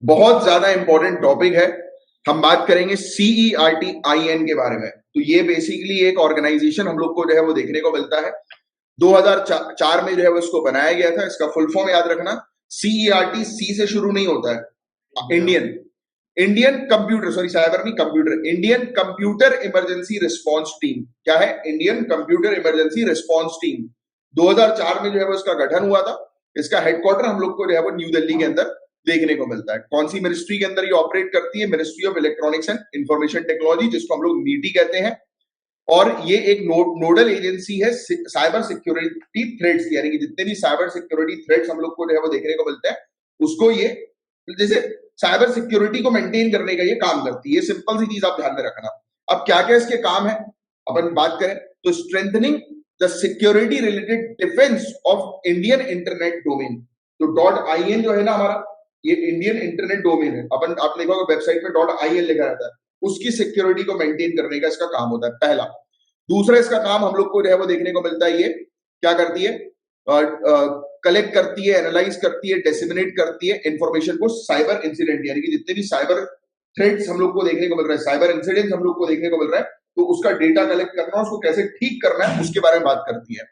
बहुत ज्यादा important topic है। हम बात करेंगे CERT-IN के बारे में। तो ये बेसिकली एक ऑर्गेनाइजेशन हम लोग को जो है वो देखने को मिलता है। 2004 में जो है वो इसको बनाया गया था। इसका फुल फॉर्म याद रखना, CERT सी से शुरू नहीं होता है। Indian Indian computer, sorry cyber नहीं, computer, Indian computer emergency response team. क्या है? Indian computer emergency response team. 2004 में जो है वो इसका गठन हुआ था। इसका हेडक्वार्टर हम लोग को जो है वो न्यू दिल्ली के अंदर देखने को मिलता है। कौन सी मिनिस्ट्री के अंदर ये ऑपरेट करती है? Ministry of electronics and information technology, जिसको हम लोग नीटी कहते हैं। और ये एक नोडल एजेंसी है साइबर सिक्योरिटी थ्रेट्स, यानी कि जितने भी साइबर सिक्योरिटी थ्रेट्स हम लोग को जो है वो देखने को मिलते हैं, उसको ये जैसे साइबर सिक्योरिटी को मेंटेन करने का ये काम करती है। ये सिंपल सी चीज आप ध्यान में रखना। अब क्या क्या इसके काम है अपन बात करें तो strengthening the security related defence of Indian internet domain. तो .in जो है ना हमारा, ये इंडियन इंटरनेट डोमेन है। अपन आप देखोगे वेबसाइट में .in लिखा रहता है, उसकी सिक्योरिटी को मेंटेन करने का इसका काम होता है, पहला। दूसरा इसका काम हम लोग को जो है वो देखने को मिलता है, ये क्या करती है? कलेक्ट करती है, एनालाइज करती है, डिसेमिनेट करती है इंफॉर्मेशन को साइबर इंसिडेंट, यानी कि जितने भी साइबर थ्रेट्स हम लोग को देखने को मिल रहा है, साइबर इंसिडेंट हम लोग को देखने को मिल रहा है, तो उसका डेटा कलेक्ट करना, उसको कैसे ठीक करना है, उसके बारे में बात करती है।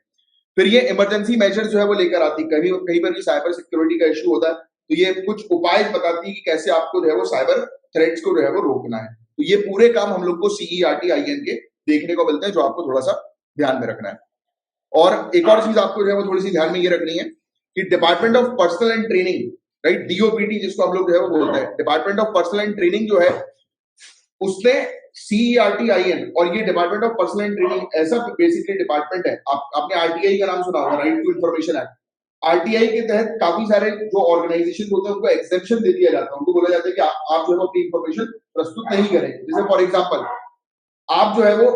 फिर ये इमरजेंसी मेजर जो है वो लेकर आती है। कहीं कहीं पर भी साइबर सिक्योरिटी का इशू होता है तो ये कुछ उपाय बताती है कि कैसे आपको जो है वो साइबर थ्रेट्स को जो है वो रोकना है। तो ये पूरे काम हम लोग को CERT-IN के देखने को मिलते हैं, जो आपको थोड़ा सा ध्यान में रखना है। और एक और चीज आपको जो है वो थोड़ी सी ध्यान में ये रखनी है कि department of personnel and training, right, DOPT जिसको हम लोग जो है वो बोलते हैं, department of personnel and training जो है, उसने CERT-IN और ये department of personnel and training ऐसा बेसिकली डिपार्टमेंट है। आपने RTI का नाम सुना होगा, right to information act. RTI के तहत काफी सारे जो ऑर्गेनाइजेशन होते हैं उनको एग्जेम्पशन दे दिया जाता है। उनको बोला जाता है कि आप जो है अपनी इंफॉर्मेशन प्रस्तुत नहीं करें। जैसे फॉर एग्जाम्पल, आप जो है वो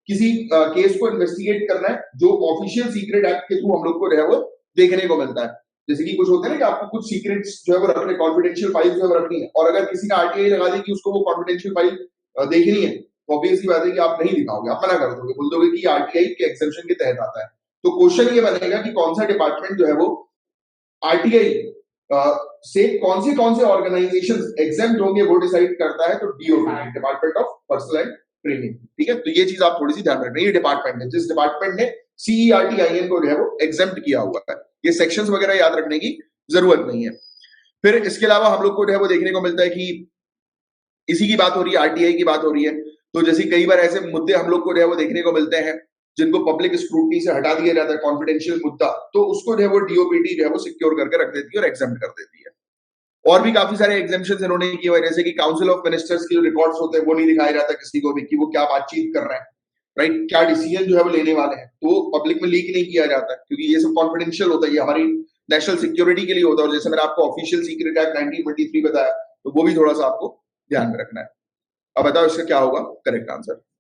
किसी केस को इन्वेस्टिगेट करना है, जो ऑफिशियल सीक्रेट एक्ट के थ्रू हम लोग को जो है वो देखने को मिलता है। जैसे कि कुछ होता है ना कि आपको कुछ सीक्रेट्स जो है वो रखने, कॉन्फिडेंशियल फाइल जो है वो रखनी है, और अगर किसी ने RTI लगा दी कि उसको वो कॉन्फिडेंशियल फाइल देखनी है, तो ऑब्वियसली बात है कि आप नहीं दिखाओगे, आप मना कर दोगे, बोल दोगे कि RTI के एक्सेप्शन के तहत आता है। तो क्वेश्चन ये बनेगा कि कौन सा डिपार्टमेंट जो है वो RTI से कौन से ऑर्गेनाइजेशन एग्जेम्प्ट होंगे वो डिसाइड करता है। तो DOPT, department of personnel and training, ठीक है। तो ये चीज आप थोड़ी सी ध्यान रखना। ये डिपार्टमेंट है जिस डिपार्टमेंट ने CERT-IN को जो है वो एग्जेम्प्ट किया हुआ है। ये सेक्शंस वगैरह याद रखने की जरूरत नहीं है। फिर इसके अलावा हम लोग को जो है वो देखने को मिलता है कि इसी की बात हो रही है, RTI की बात हो रही है, तो जैसे कई बार ऐसे मुद्दे हम लोग को जो है वो देखने को मिलते हैं जिनको पब्लिक स्क्रूटनी से हटा दिया जाता है, कॉन्फिडेंशियल मुद्दा, तो उसको जो है वो DOPT जो है वो सिक्योर करके रख देती है और एग्जाम कर देती है। और भी काफी सारे एग्जाम्पशन इन्होंने किए हुए, जैसे कि काउंसिल ऑफ मिनिस्टर्स के जो रिकॉर्ड्स होते हैं वो नहीं दिखाया जाता किसी को भी कि वो क्या बातचीत कर रहे हैं, राइट, क्या डिसीजन जो है वो लेने वाले हैं, तो पब्लिक में लीक नहीं किया जाता क्योंकि ये सब कॉन्फिडेंशियल होता है, ये हमारी नेशनल सिक्योरिटी के लिए होता है। और जैसे मैंने आपको ऑफिशियल सीक्रेट एक्ट 1923 बताया, तो वो भी थोड़ा सा आपको ध्यान में रखना है। अब बताओ इसका क्या होगा करेक्ट आंसर?